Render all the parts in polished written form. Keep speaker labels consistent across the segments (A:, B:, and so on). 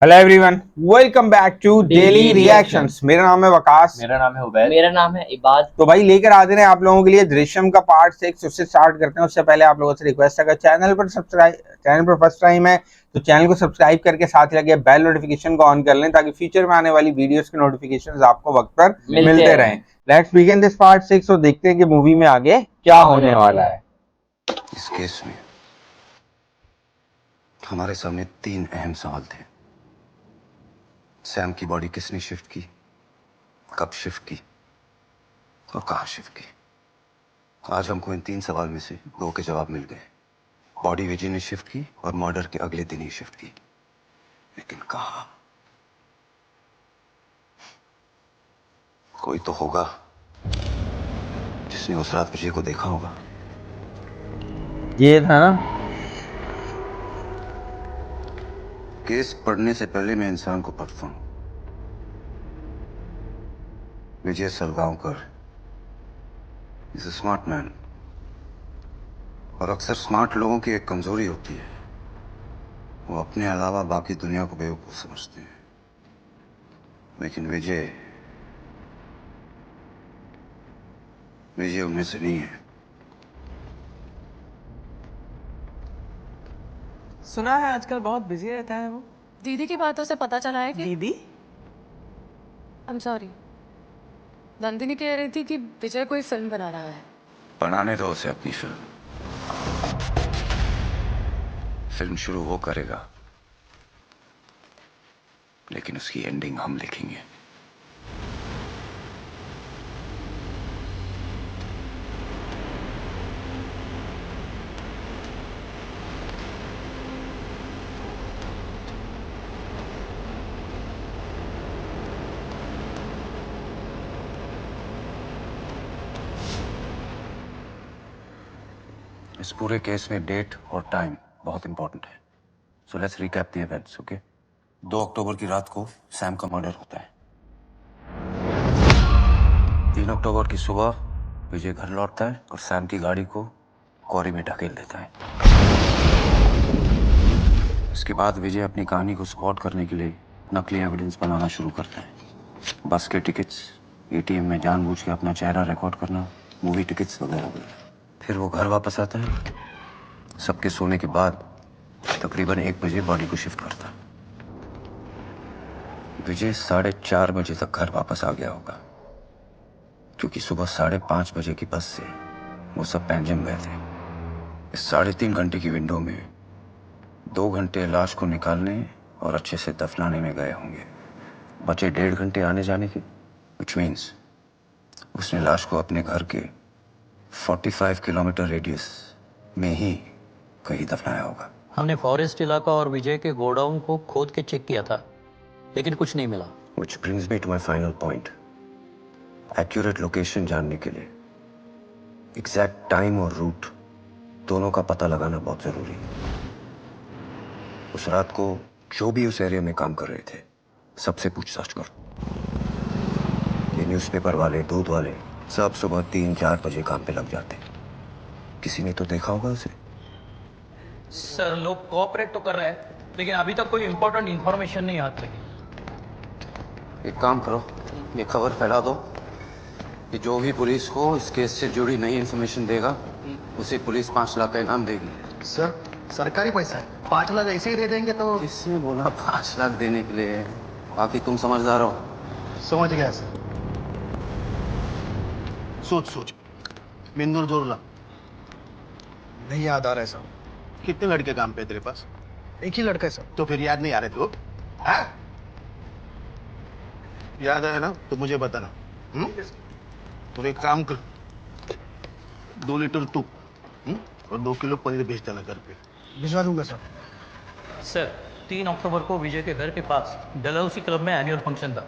A: Hello everyone, welcome back to daily reactions. मेरा नाम है वकास।
B: मेरा नाम है उबैद।
C: मेरा नाम है इबाद।
A: तो भाई लेकर आते हैं आप लोगों के लिए दृश्यम का पार्ट 6। उससे स्टार्ट करते हैं। उससे पहले आप लोगों से रिक्वेस्ट है, अगर चैनल पर फर्स्ट टाइम है तो चैनल को सब्सक्राइब करके साथ लगे बेल नोटिफिकेशन को ऑन कर लें, ताकि फ्यूचर में आने वाली वीडियोस के नोटिफिकेशंस आपको वक्त पर मिलते रहें। लेट्स बिगिन दिस पार्ट 6 और देखते हैं कि मूवी में आगे क्या होने वाला है।
D: इस केस में हमारे सामने 3 अहम सवाल थे। सैम की बॉडी किसने शिफ्ट की, कब शिफ्ट की और कहां शिफ्ट की। आज हमको इन 3 सवाल में से 2 के जवाब मिल गए। बॉडी विजय ने शिफ्ट की और मर्डर के अगले दिन ही शिफ्ट की, लेकिन कहां। कोई तो होगा जिसने उस रात विजय को देखा होगा।
A: ये था ना।
D: केस पढ़ने से पहले मैं इंसान को पढ़ता हूं। Vijay Salgaonkar is a smart man, और अक्सर स्मार्ट लोगों की एक कमजोरी होती है, वो अपने अलावा बाकी दुनिया को बेवकूफ समझते हैं। लेकिन विजय उनमें से नहीं है।
E: सुना है आजकल बहुत बिजी रहता है वो।
F: दीदी की बातों से पता चला है कि
E: दीदी?
F: आई एम सॉरी, नंदिनी कह रही थी कि विजय कोई फिल्म बना रहा है।
D: बनाने दो उसे अपनी फिल्म शुरू वो करेगा, लेकिन उसकी एंडिंग हम लिखेंगे। इस पूरे केस में डेट और टाइम बहुत इंपॉर्टेंट है। So let's recap the events, okay. 2 अक्टूबर की रात को सैम का मर्डर होता है। 3 अक्टूबर की सुबह विजय घर लौटता है और सैम की गाड़ी को क्वारी में ढकेल देता है। इसके बाद विजय अपनी कहानी को सपोर्ट करने के लिए नकली एविडेंस बनाना शुरू करता है। बस के टिकट्स, एटीएम में जानबूझ के अपना चेहरा रिकॉर्ड करना, मूवी टिकट्स वगैरह। फिर वो घर वापस आता है। सबके सोने के बाद तकरीबन 1 बजे बॉडी को शिफ्ट करता है। विजय 4:30 बजे तक घर वापस आ गया होगा, क्योंकि सुबह 5:30 बजे की बस से वो सब पैंजम गए थे। इस 3.5 घंटे की विंडो में 2 घंटे लाश को निकालने और अच्छे से दफनाने में गए होंगे। बचे 1.5 घंटे आने जाने के, which means उसने लाश को अपने घर के 45 किलोमीटर रेडियस में ही कहीं दफनाया होगा।
C: हमने फॉरेस्ट इलाका और विजय के गोडाउन को खोद के चेक किया था, लेकिन कुछ नहीं मिला।
D: Which brings me to my final point. Accurate location जानने के लिए एग्जैक्ट टाइम और रूट दोनों का पता लगाना बहुत जरूरी है। उस रात को जो भी उस एरिया में काम कर रहे थे, सबसे पूछताछ करो। ये न्यूज़पेपर वाले, दूध वाले, सब सुबह 3-4 बजे काम पे लग जाते। किसी ने तो देखा होगा उसे।
C: सर, लोग कोऑपरेट तो कर रहे हैं, लेकिन अभी तक कोई इंपॉर्टेंट इंफॉर्मेशन नहीं हाथ लगी।
D: एक काम करो, ये खबर फैला दो कि जो भी पुलिस को इस केस से जुड़ी नई इंफॉर्मेशन देगा, उसे पुलिस 5 लाख का इनाम देगी।
G: सर, सरकारी पैसा है, 5 लाख ऐसे ही दे देंगे तो।
D: किसने बोला 5 लाख देने के लिए? बाकी तुम समझदार हो।
G: समझ गया सर। सोच मिंदूर जोरला नहीं याद आ रहा है सर। कितने लड़के काम पे तेरे पास? एक ही लड़का है सर। तो फिर याद नहीं आ रहे तू? हाँ? याद आया ना तो मुझे बताना। तो एक काम कर, 2 लीटर तूप और 2 किलो पनीर भेज देना घर पे। भिजवा दूंगा सर।
C: सर, 3 अक्टूबर को विजय के घर के पास डलहौसी क्लब में एनुअल फंक्शन था,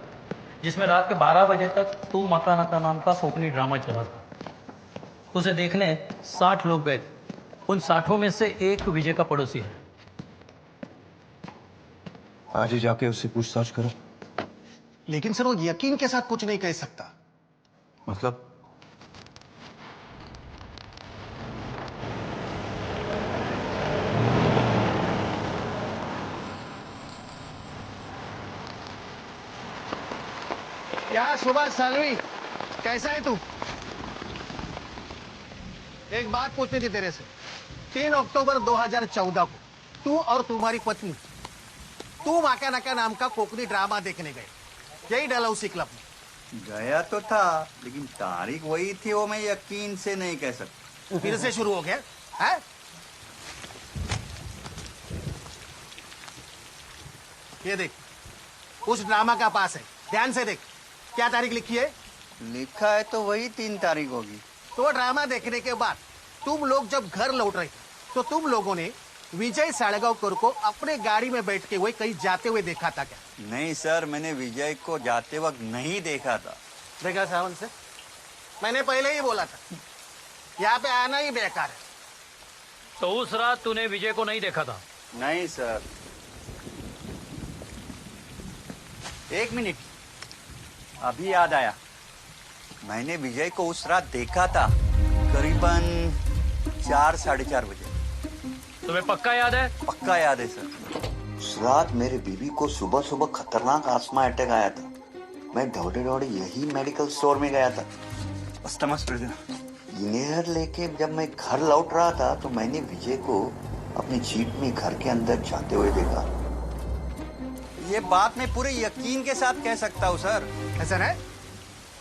C: जिसमें रात के 12 बजे तक तू मकाना का नाम का फोकनी ड्रामा चला था। उसे देखने 60 लोग गए। उन 60 में से एक विजय का पड़ोसी है।
D: आज ही जाके उससे पूछताछ करो।
G: लेकिन सर वो यकीन के साथ कुछ नहीं कह सकता।
D: मतलब
G: क्या सुभाष सालवी, कैसा है तू? एक बात पूछनी थी तेरे से। 3 अक्टूबर 2014 को तू और तुम्हारी पत्नी तू माका नाका नाम का कोकनी ड्रामा देखने गए, यही डलहौसी क्लब में।
B: गया तो था, लेकिन तारीख वही थी, वो मैं यकीन से नहीं कह सकता।
G: फिर से शुरू हो गया है? ये देख, उस ड्रामा का पास है, ध्यान से देख। क्या तारीख लिखी है?
B: लिखा है तो वही 3 तारीख होगी।
G: तो ड्रामा देखने के बाद तुम लोग जब घर लौट रहे थे तो तुम लोगों ने विजय साळगावकर को अपने गाड़ी में बैठ के वही कहीं जाते हुए देखा था क्या?
B: नहीं सर, मैंने विजय को जाते वक्त नहीं देखा था।
G: देखा सावन से, मैंने पहले ही बोला था यहाँ पे आना ही बेकार है।
C: तो उस रात तूने विजय को नहीं देखा था?
B: नहीं सर। 1 मिनट, अभी याद आया। मैंने विजय को उस रात देखा था, करीबन 4-4:30 बजे।
C: तुम्हें पक्का याद है?
B: पक्का याद है सर। उस रात मेरे बीवी को सुबह सुबह खतरनाक आस्मा अटैक आया था। मैं दौड़े दौड़े यही मेडिकल स्टोर में गया था। इन्हेलर लेके जब मैं घर लौट रहा था तो मैंने विजय को अपनी जीप में घर के अंदर जाते हुए देखा। ये बात मैं पूरे यकीन के साथ कह सकता हूँ सर।
G: ऐसा है?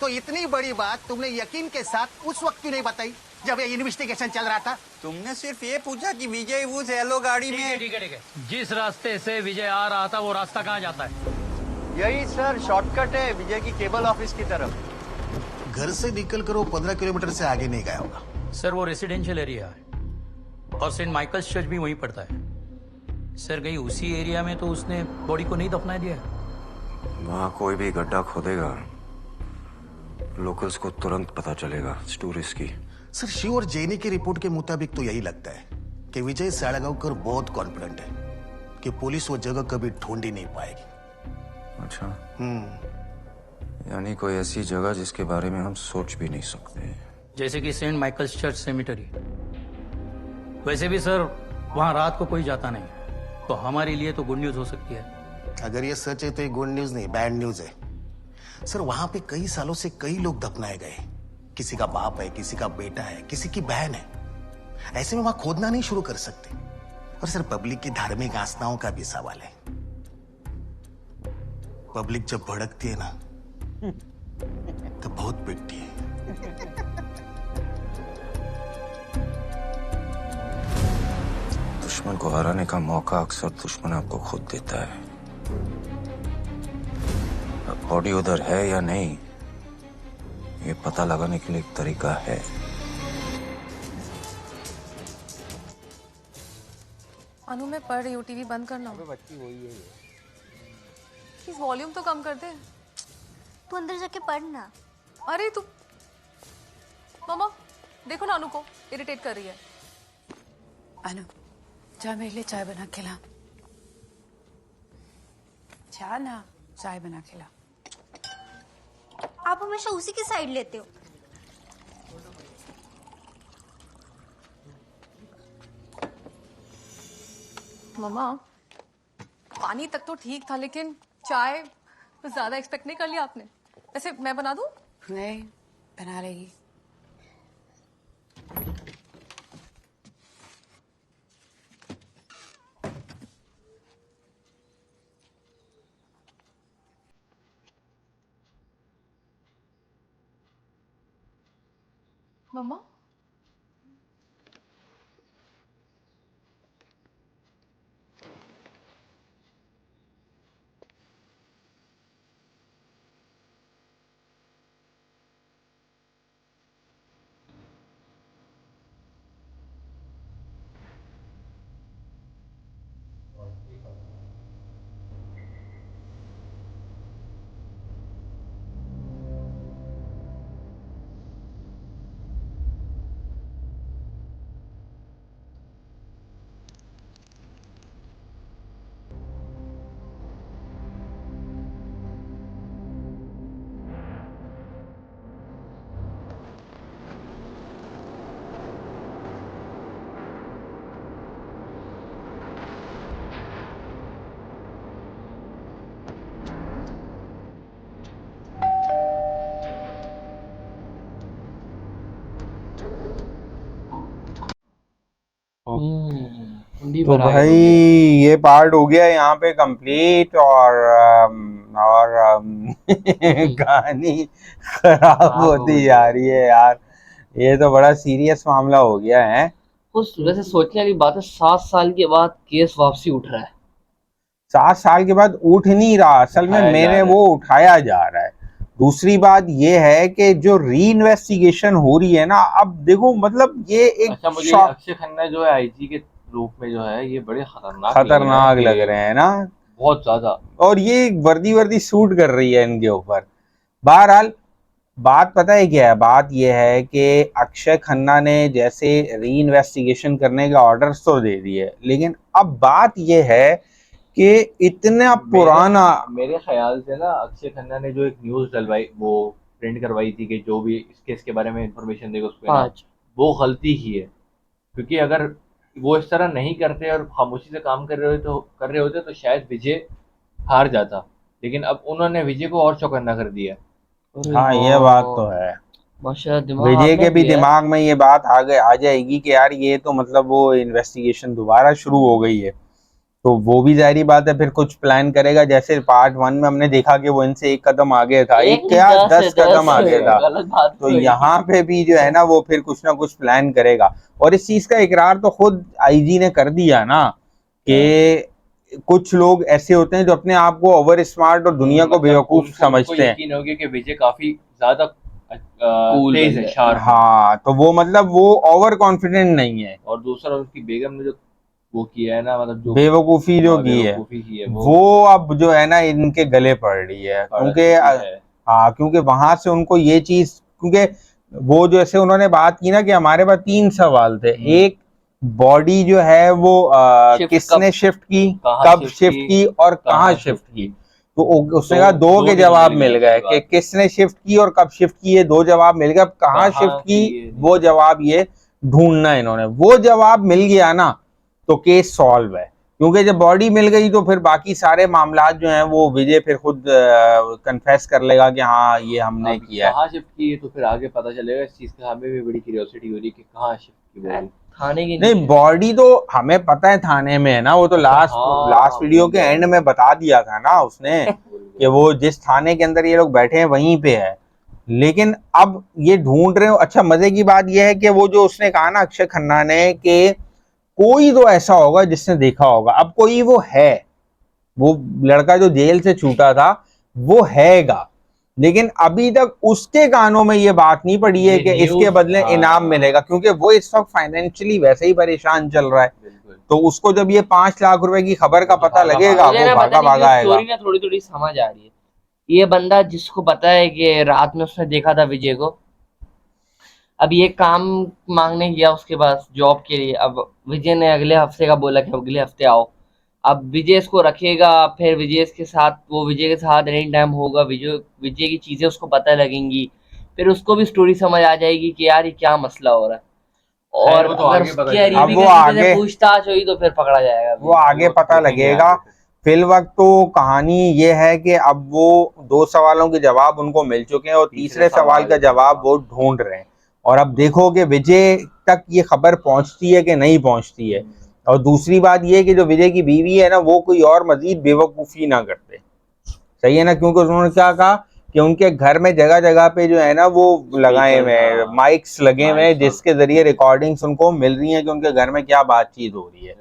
G: तो इतनी बड़ी बात तुमने यकीन के साथ उस वक्त क्यों नहीं बताई जब ये इन्वेस्टिगेशन चल रहा था?
B: तुमने सिर्फ ये पूछा कि विजय उस येलो गाड़ी में।
C: ठीक है। जिस रास्ते से विजय आ रहा था वो रास्ता कहाँ जाता है?
B: यही सर शॉर्टकट है विजय की केबल ऑफिस की तरफ।
G: घर से निकल कर वो 15 किलोमीटर से आगे नहीं गया होगा।
C: सर वो रेसिडेंशियल एरिया है और सेंट माइकल्स चर्च भी वहीं पड़ता है। सर कहीं उसी एरिया में तो उसने बॉडी को नहीं दफना दिया?
D: वहाँ कोई भी गड्ढा खोदेगा, लोकल्स को तुरंत पता चलेगा। टूरिस्ट की
G: सर शिव और जैनी की रिपोर्ट के मुताबिक तो यही लगता है कि विजय साळगावकर बहुत कॉन्फिडेंट है कि पुलिस वो जगह कभी ढूंढ ही नहीं पाएगी।
D: अच्छा, यानी कोई ऐसी जगह जिसके बारे में हम सोच भी नहीं सकते।
C: जैसे कि सेंट माइकल्स चर्च सेमेटरी। वैसे भी सर वहाँ रात को कोई जाता नहीं, तो हमारे लिए तो गुड न्यूज हो सकती है।
G: अगर ये सच है तो ये गुड न्यूज नहीं, बैड न्यूज है। सर वहां पे कई सालों से कई लोग दफनाए गए। किसी का बाप है, किसी का बेटा है, किसी की बहन है। ऐसे में वहां खोदना नहीं शुरू कर सकते। और सर पब्लिक की धार्मिक आस्थाओं का भी सवाल है। पब्लिक जब भड़कती है ना तो बहुत पिटती है।
D: दुश्मन को हराने का मौका अक्सर दुश्मन आपको खुद देता है। अब बॉडी उधर है या नहीं, ये पता लगाने के लिए एक तरीका है।
F: अनु मैं पढ़ रही हूँ, टीवी बंद करना।
A: बच्ची वही है।
F: प्लीज वॉल्यूम तो कम कर दे।
H: तू अंदर जाके पढ़ना।
F: अरे तू मामा देखो ना, अनु को इरिटेट कर रही है।
I: अनु जा मेरे लिए चाय बना के ला। जा ना, चाय बना के ला।
H: आप हमेशा उसी की साइड लेते हो।
F: मामा पानी तक तो ठीक था, लेकिन चाय ज्यादा एक्सपेक्ट नहीं कर लिया आपने। वैसे मैं बना दूं?
I: नहीं, बना लेगी।
F: मम्मा
E: कुंडी
A: तो
E: भर आ
A: भाई
E: गई।
A: ये पार्ट हो गया यहाँ पे कंप्लीट, और कहानी खराब होती जा रही है यार। ये तो बड़ा सीरियस मामला हो गया है।
E: कुछ वैसे सोचने वाली बात है, 7 साल के बाद केस वापसी उठ रहा है।
A: 7 साल के बाद उठ नहीं रहा, असल में
E: उठाया जा
A: मेरे
E: रहा है।
A: वो उठाया जा रहा है। दूसरी बात ये है कि जो री इन्वेस्टिगेशन हो रही है ना, अब देखो मतलब ये एक
E: अच्छा, मुझे
A: शॉक
E: अक्षय खन्ना जो है आईजी के रूप में जो है, ये बड़े
A: खतरनाक लग रहे हैं ना,
E: बहुत ज्यादा।
A: और ये वर्दी सूट कर रही है इनके ऊपर। बहरहाल बात पता है क्या है, बात ये है कि अक्षय खन्ना ने जैसे री इन्वेस्टिगेशन करने के ऑर्डर्स तो दे दिए, लेकिन अब बात ये है कि इतना पुराना,
E: मेरे ख्याल से ना अक्षय खन्ना ने जो एक न्यूज डलवाई, वो प्रिंट करवाई थी कि जो भी इस केस के बारे में इंफॉर्मेशन देगा उसको ना, वो गलती की है। क्योंकि अगर वो इस तरह नहीं करते और खामोशी से काम कर रहे होते तो शायद विजय हार जाता। लेकिन अब उन्होंने विजय को और चौकन्ना कर दिया।
A: हाँ ये बात तो है।
E: माशाल्लाह,
A: विजय के भी दिमाग में ये बात आ जाएगी कि यार ये तो मतलब वो इन्वेस्टिगेशन दोबारा शुरू हो गई है, तो वो भी जाहिर बात है फिर कुछ प्लान करेगा। जैसे पार्ट 1 में हमने देखा कि वो इनसे एक कदम आगे था, एक क्या 10 कदम आगे था, तो यहाँ पे भी जो है ना वो फिर कुछ ना कुछ प्लान करेगा। और इस चीज का इकरार तो खुद आईजी ने कर दिया ना कि कुछ लोग ऐसे होते हैं जो अपने आप को ओवर स्मार्ट और दुनिया को बेवकूफ समझते हैं।
E: यकीन हो गया कि विजय काफी ज्यादा तेज है, शार्प है।
A: हाँ, तो वो मतलब वो ओवर कॉन्फिडेंट नहीं है।
E: और दूसरा उसकी बेगम ने जो वो किया है ना, मतलब जो
A: बेवकूफी जो की है वो अब जो है ना इनके गले पड़ रही है, क्योंकि हाँ, क्योंकि वहां से उनको ये चीज, क्योंकि वो जैसे उन्होंने बात की ना कि हमारे पास 3 सवाल थे। एक, बॉडी जो है वो किसने शिफ्ट की, कब शिफ्ट की और कहाँ शिफ्ट की। तो उसने कहा 2 के जवाब मिल गए कि किसने शिफ्ट की और कब शिफ्ट की, ये 2 जवाब मिल गए। अब कहाँ शिफ्ट की वो जवाब ये ढूंढना इन्होंने, वो जवाब मिल गया ना तो केस सॉल्व है। क्योंकि जब बॉडी मिल गई तो फिर बाकी सारे मामलात जो हैं वो विजय फिर खुद कन्फेस कर लेगा कि हाँ ये हमने किया है।
E: कहाँ शिफ्ट की है तो फिर आगे पता चलेगा। इस चीज का हमें भी बड़ी क्यूरियोसिटी हो रही है कि कहाँ शिफ्ट की बॉडी। थाने की
A: नहीं, बॉडी तो हमें पता है थाने में है ना, वो तो लास्ट वीडियो के एंड में बता दिया था ना उसने कि वो जिस थाने के अंदर ये लोग बैठे हैं वहीं पे है। लेकिन अब ये ढूंढ रहे हो। अच्छा, मजे की बात यह है कि वो जो उसने कहा ना अक्षय खन्ना ने कि कोई तो ऐसा होगा जिसने देखा होगा, अब कोई वो है, वो लड़का जो जेल से छूटा था वो हैगा, लेकिन अभी तक उसके कानों में ये बात नहीं पड़ी है कि इसके बदले इनाम मिलेगा, क्योंकि वो इस वक्त फाइनेंशियली वैसे ही परेशान चल रहा है। तो उसको जब ये 5 लाख रुपए की खबर का पता लगेगा वो भागा आएगा।
E: थोड़ी थोड़ी समझ आ रही है। ये बंदा जिसको पता है कि रात में उसने देखा था विजय को, अब ये काम मांगने गया उसके पास जॉब के लिए। अब विजय ने अगले हफ्ते का बोला कि अगले हफ्ते आओ। अब विजय इसको रखेगा, फिर विजय के साथ एनी टाइम होगा। विजय की चीजें उसको पता लगेंगी, फिर उसको भी स्टोरी समझ आ जाएगी कि यार ये क्या मसला हो रहा है। और अगर उसकी पूछताछ हुई तो फिर पकड़ा जाएगा,
A: वो आगे पता लगेगा। फिल वक्त तो कहानी ये है कि अब वो 2 सवालों के जवाब उनको मिल चुके हैं और तीसरे सवाल का जवाब वो ढूंढ रहे हैं। और अब देखो कि विजय तक ये खबर पहुंचती है कि नहीं पहुंचती है। और दूसरी बात ये कि जो विजय की बीवी है ना वो कोई और मजीद बेवकूफ़ी ना करते, सही है ना, क्योंकि उन्होंने क्या कहा कि उनके घर में जगह जगह पे जो है ना वो लगाए हुए हैं, माइक्स लगे हुए हैं, जिसके जरिए रिकॉर्डिंग्स उनको मिल रही हैं कि उनके घर में क्या बातचीत हो रही है।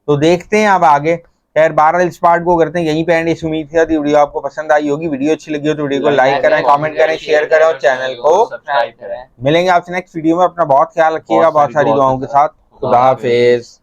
A: तो देखते हैं अब आगे। खैर बहरहाल इस पार्ट को करते हैं यहीं पे एंड। इस उम्मीद के साथ वीडियो आपको पसंद आई होगी। वीडियो अच्छी लगी हो तो वीडियो को लाइक करें, कमेंट करें, शेयर करें और चैनल को सब्सक्राइब करें। मिलेंगे आपसे नेक्स्ट वीडियो में। अपना बहुत ख्याल रखिएगा, बहुत सारी दुआओं के साथ। खुदा हाफिज।